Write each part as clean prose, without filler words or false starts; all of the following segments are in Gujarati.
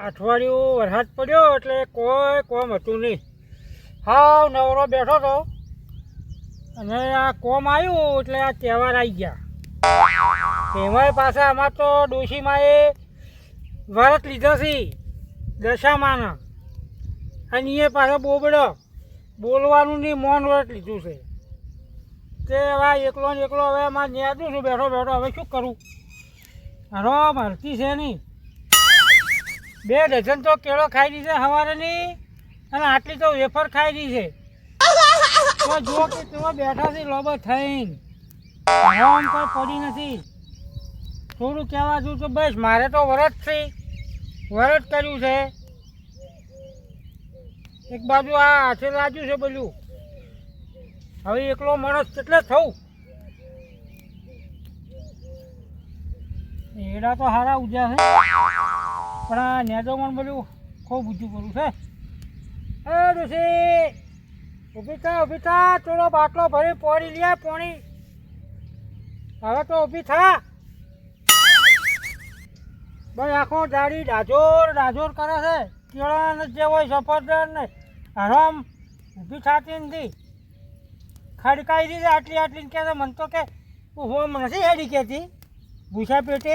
અઠવાડિયું વરસાદ પડ્યો એટલે કોઈ કોમ હતું નહીં. હાવ નવરો બેઠો હતો અને આ કોમ આવ્યું એટલે આ તહેવાર આવી ગયા. એમાંય પાછા અમાર તો ડોશીમાએ વ્રત લીધો છે દશામાના, અને એ પાછો બોબડો બોલવાનું નહીં, મૌન વ્રત લીધું છે. તે હવે એકલો ને એકલો હવે અમારે ન્યાદું છું બેઠો બેઠો. હવે શું કરું? હરો મળતી છે નહીં. 2 ડઝન તો કેળો ખાઈ દીધે સવારેની, અને આટલી તો વેફર ખાઈ દી છે. તો જુઓ કે તેઓ બેઠા છે લોબો થઈને, આમ કોઈ પડી નથી. થોડું કહેવા છું તો બસ મારે તો વ્રત છે, વ્રત કર્યું છે. એક બાજુ આ હાથે લાગ્યું છે બધું. હવે એકલો માણસ કેટલે થવું? એડા તો સારા ઉજ્યા છે, પણ આ નેદોમાં બધું ખૂબ ઊંચું કરવું છે. એ ડોશી ઊભી થા, થોડો બાટલો ભરી પોણી લે, પોણી. હવે તો ઊભી થા. બસ આખો દાડી ડાજોર કરે છે. કેળા જે હોય સફરજન ને આરામ ઊભી થતી નથી. ખડકાઈ દીધી આટલી કે મને તો કે હું નથી હેડી કહેતી ભૂસા પેટે.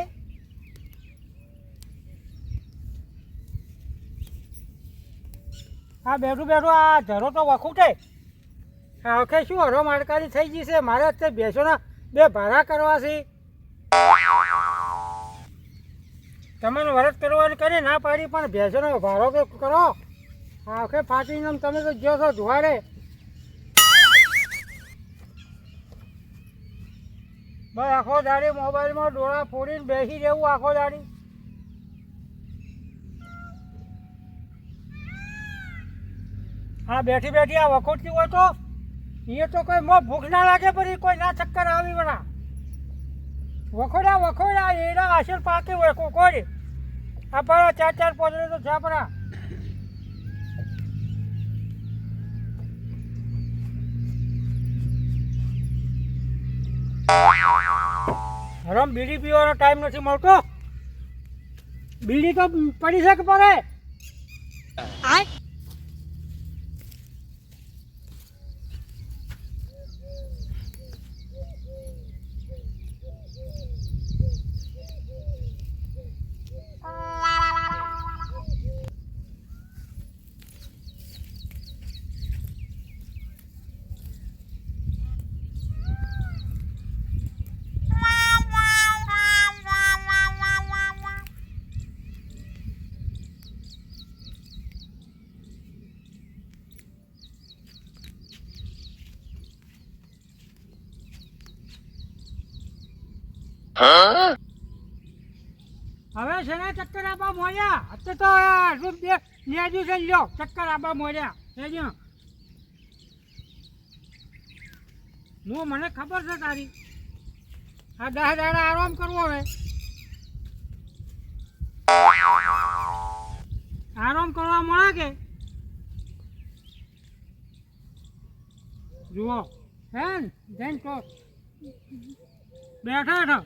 આ બેઠું આ ધરો તો વખૂટે. આખે શું હરો માડકારી થઈ ગઈ છે. મારે અત્યારે ભેંસોના 2 ભાડા કરવા છે. તમને વરત કરવાની કરી ના પાડી, પણ ભેંસોનો ભાડો તો કરો. આખે ફાટીને તમે તો જો છો ધુવાડે. બસ આખો દાડી મોબાઈલમાં ડોળા ફોડીને બેસી રહેવું આખો દાડી. હા બેઠી આ વખોટતી હોય તો એ તો કોઈ ભૂખ ના લાગે, પછી કોઈ ના ચક્કર આવી બના. વખોડા એના આશીર પાકે હોય કોઈ. આ પર 4 પોદરે તો છાપરા. હરામ બીડી પીવાનો ટાઈમ નથી મળતો. બીડી તો પડી શકે પડે. હવે છે ને ચક્કર આપવા મોડ્યા. અત્યારે તો નેજુ છે લ્યો ચક્કર આપવા મોડ્યા. હું મને ખબર છે તારી. આ 10 દાડા આરામ કરવો હવે. આરામ કરવા મળે કે જુઓ હે ને તો બેઠા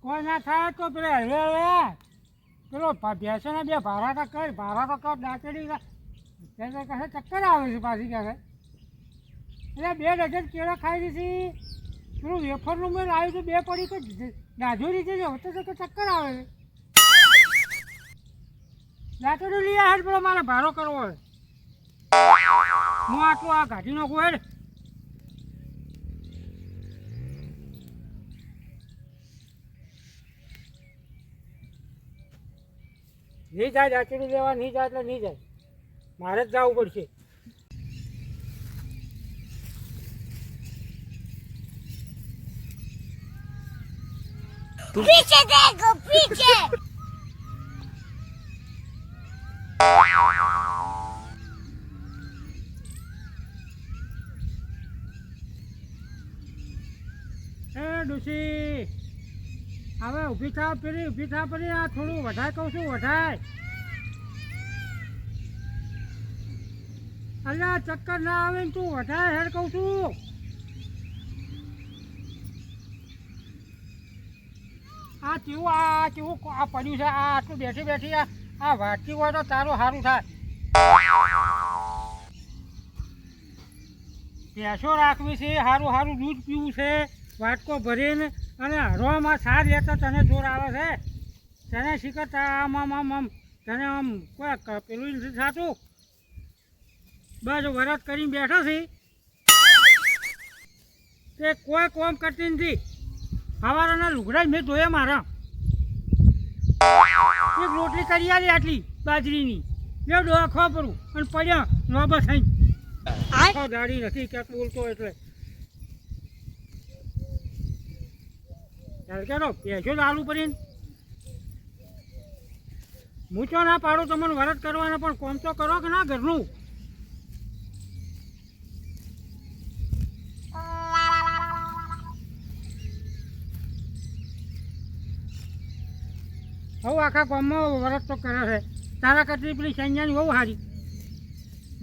કોઈ ના થાય તો પેલો ભેંસોના 2 ભાડા તો કર દાંતડી કહે ચક્કર આવે છે પાછી કહે. એટલે 2 ડઝન કેળા ખાઈ દીધી. પેલું વેફરનું મેં લાવ્યું તો 2 પડી કે દાજોરી છે તો કે ચક્કર આવે છે. દાંતડી લઈ હાલ પેલો મારે ભાડો કરવો હોય. હું આટલું આ કાઢી નાખું હેડ. નહીં જાય દાંતડી લેવા, નહીં જાય એટલે નહીં જાય. મારે જ જવું પડશે. पीछे देखो पीछे. ડોશી હવે ઊભી થા પેલી આ થોડું વધારે કહું છું વધારે. અલ્યા ચક્કર ના આવે ને તું વધારે હેડ કહું છું. આ કેવું આ પડ્યું છે આ આટલું બેઠી બેઠી આ વાટકી હોય તો તારું સારું થાય. ભેંસો રાખવી છે, સારું સારું દૂધ પીવું છે, વાટકો ભરીને અને હરવામાં સાર લેતા તને જોર આવે છે. તને શીખતા આમ તને આમ કોઈ પેલું નથી થતું. બસ વરસ કરીને બેઠો છે તે કોઈ કોમ કરતી નથી. સવારના લુગડા મેં ધોયા મારા. એક રોટલી કરી આલી આટલી બાજરીની બે ડોહા ખોપરું અને પડ્યા લોબા થઈ દાડી નથી ક્યાંક બોલતો એટલે ચાલ કેરો પેશો લાલુ પડીને હું તો ના પાડું તમને વરત કરવાના પણ કોમ તો કરો કે ના ઘરનું. હવે આખા ગામમાં વરત તો કરે છે. તારા કરતી પેલી સંજ્ઞાની બહુ સારી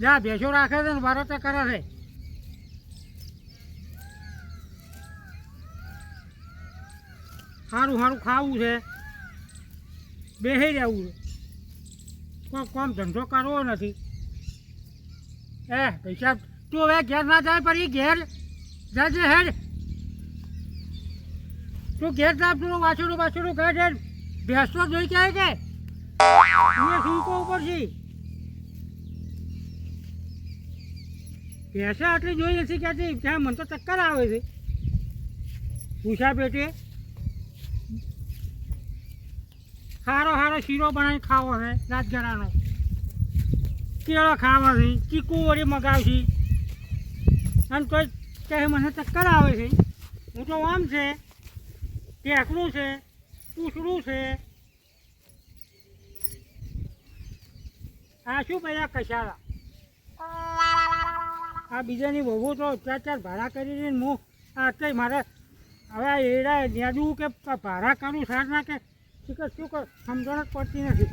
જા ભેંસો રાખે છે ને વરત કરે છે. સારું સારું ખાવું છે, બેસી રહેવું છે, કોઈ કોમ ધંધો કરવો નથી. પૈસા તું હવે ઘેર ના જાય પડી ઘેર જાજે હેડ. તું ઘેર જા તું વાછડું ઘેર હેડ. ભેંસ તો જોઈ ક્યાં કે અહીંયા સૂકો ઉપર છે. ભેંસા આટલી જોઈ નથી ક્યાંથી ત્યાં મને તો ચક્કર આવે છે. પૂછા પેટે સારો શીરો બનાવીને ખાવો છે રાજગરાનો. કેળો ખાવા છે, ચીકુ વળી મગાવશે અને તોય કહે મને ચક્કર આવે છે. હું તો આમ છે ટેકરું છે પૂછડું છે. આ શું પહેલાં કશાળા આ બીજાની બહુ તો ચાર ભાડા કરીને હું અત્યારે મારે હવે એડા યાદું કે ભાડા કરું સાર ના કે શું કર સમજણ જ પડતી નથી.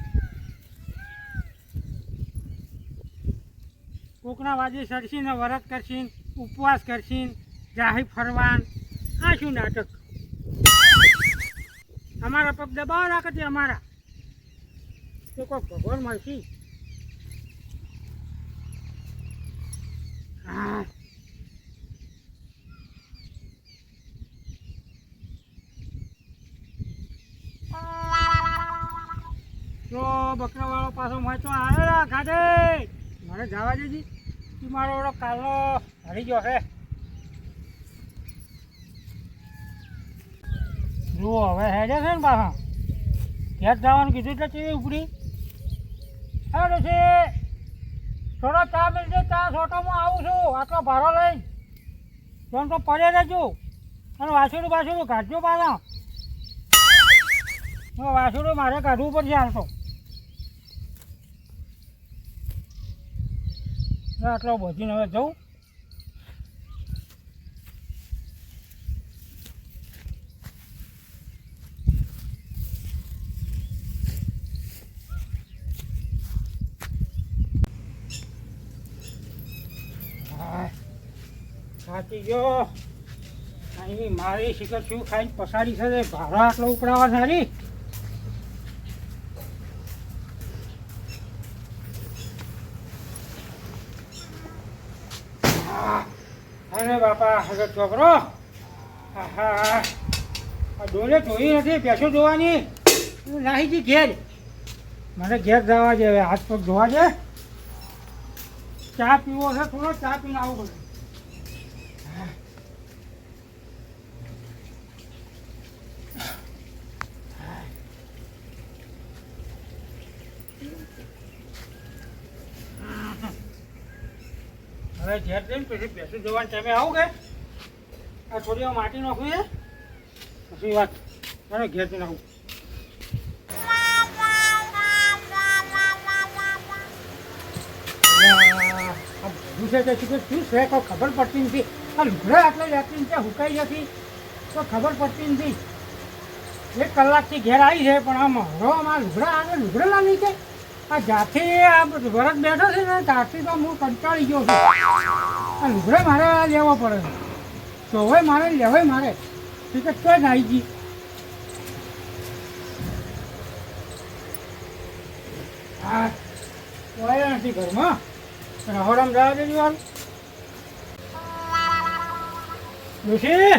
કોકના વાજે સરસીને વરત કરશીને ઉપવાસ કરશીને જાહી ફરવાન આ શું નાટક. અમારા પગ દબાવ રાખે અમારા તો કોઈ ભગવાન મળશે. હા તો બકરાવાળો પાછો મળે તો આવેલા ખાધે મારે જવા દેજી. તું મારો ઓળો કાલનો હરી ગયો છે. જુઓ હવે હેડે છે ને પાછા ઘેર જવાનું કીધું એટલે કેવી ઉપડી. હા છે થોડો ચા મિલશે ચા છોટોમાં આવું છું આટલો ભાડો લઈ તોમ તો પડે રહેજો અને વાસુડું કાઢજો પાછા. વાસુડું મારે કાઢવું પડશે હાલ તો. આટલો બચીને હવે જવું. સાચી ગયો અહીં મારી શિખર શું ખાઈને પસાડી છે ભાડા આટલો ઉપડાવા સારી. અરે બાપા હવે છોકરો હા ડોલે જોઈ નથી પેસો જોવાની નાહી જી ઘેર. મને ઘેર જવા દે હવે હાથ પગ ધોવા દે. ચા પીવો છે થોડો ચા પીને આવું બધું. હવે ઘેર જઈને પછી ભેંસું જોવાનું તમે આવું કે આ થોડી વાર માટી નાખું છે પછી વાત ચાલો ઘેર જઈને આવું. શું છે શું છે કોઈ ખબર પડતી નથી. આ લુગડા આટલા લેતી નથી હુકાઈ જતી તો ખબર પડતી નથી. 1 કલાકથી ઘેર આવી છે પણ આમ હવામાં લુગડા આગળ લુગડા ના નહીં કે આ જ્યાંથી આ વરસ બેઠો છે ને ત્યારથી તો હું કંટાળી ગયો છું. આ લુગડે મારે લેવો પડે તો હવે મારે લેવાય મારે ટિકિટ તો જ આવી ગઈ. હા કોઈ નથી ઘરમાં રહોડામાં જવા દેજો વાર. લુસી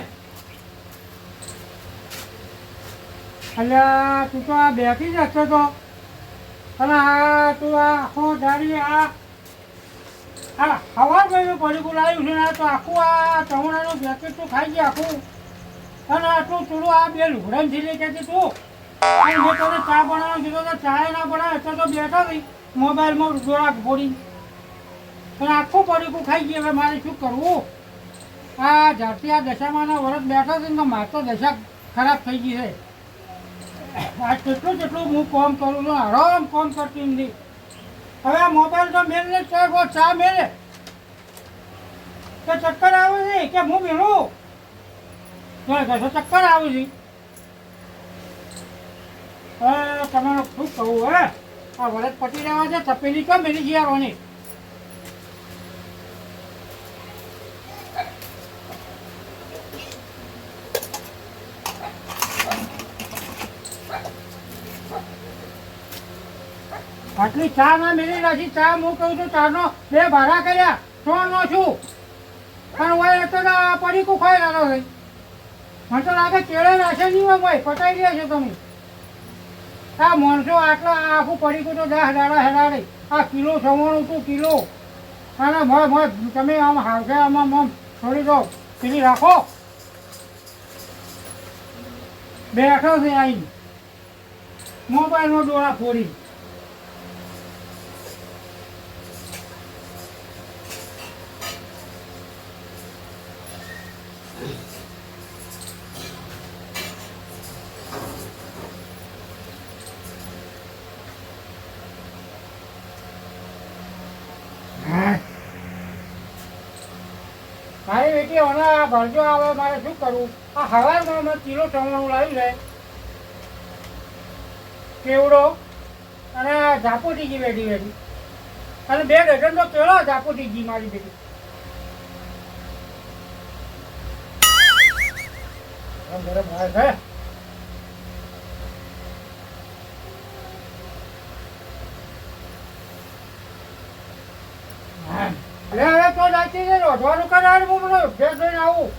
અલ્યા તું તો આ બેઠી જ હશે તો અને આ તું આ આખો દાડી આ હવા ગયું પડીકું લાવ્યું છે ને તો આખું આ ચવણાનું પેકેટ તું ખાઈ ગયા આખું અને આટલું થોડું આ બે લુગડાને ઝીલી કહેતી તું અને મેં તને ચા બનાવવાનું કીધું તો ચા ના બનાવે તો બેઠા હતી મોબાઈલમાં જોરાક ફોડી અને આખું પડીકું ખાઈ ગઈ. હવે મારે શું કરવું? આ જ્યારથી આ દશામાના વરસ બેઠા છે ને તો મારે તો દશા ખરાબ થઈ ગઈ છે. આ જેટલું હું કોમ કરું છું આરામ કોમ કરતી નથી. હવે આ મોબાઈલ તો મેળને ચા મેળે તો ચક્કર આવે છે કે હું મેળું તો ચક્કર આવે છે. તમારે શું કહું હે આ વરસ પટી રહ્યા છે તપેલી કેમ મેળી ગયા રોની? આટલી ચા ના મેળી રાખી ચા હું કહું છું ચાનો 2 ભાડા કર્યા 3 નો છું પણ હોય તો પડીકું ખાઈ રહ્યો છે. મને તો લાગે ચેડે રાખે નહીં હોય ભાઈ પટાઈ રહ્યા છો તમે. આ માણસો આટલા આખું પડીકું તો 10 દાડા હેડાડે આ કિલો 96 કિલો અને તમે આમ હાવશે આમ થોડી દો પેલી રાખો બેઠો છે આવી મોબાઈલમાં દોરા ફોડી. મારી બેટી હમણાં ભરજો આવે મારે શું કરવું? આ હવારમાં મેં કિલો 96 લાવી લે કેવડો અને ઝાપોટીજી બેઠી બેઠી અને 2 ડઝન તો કેળો ઝાપોટીજી મારી બેટી. ગરમ ભાઈ છે હવે તો જાતી રોધવાનું કરાવે હું મને અભ્યાસ લઈને આવું.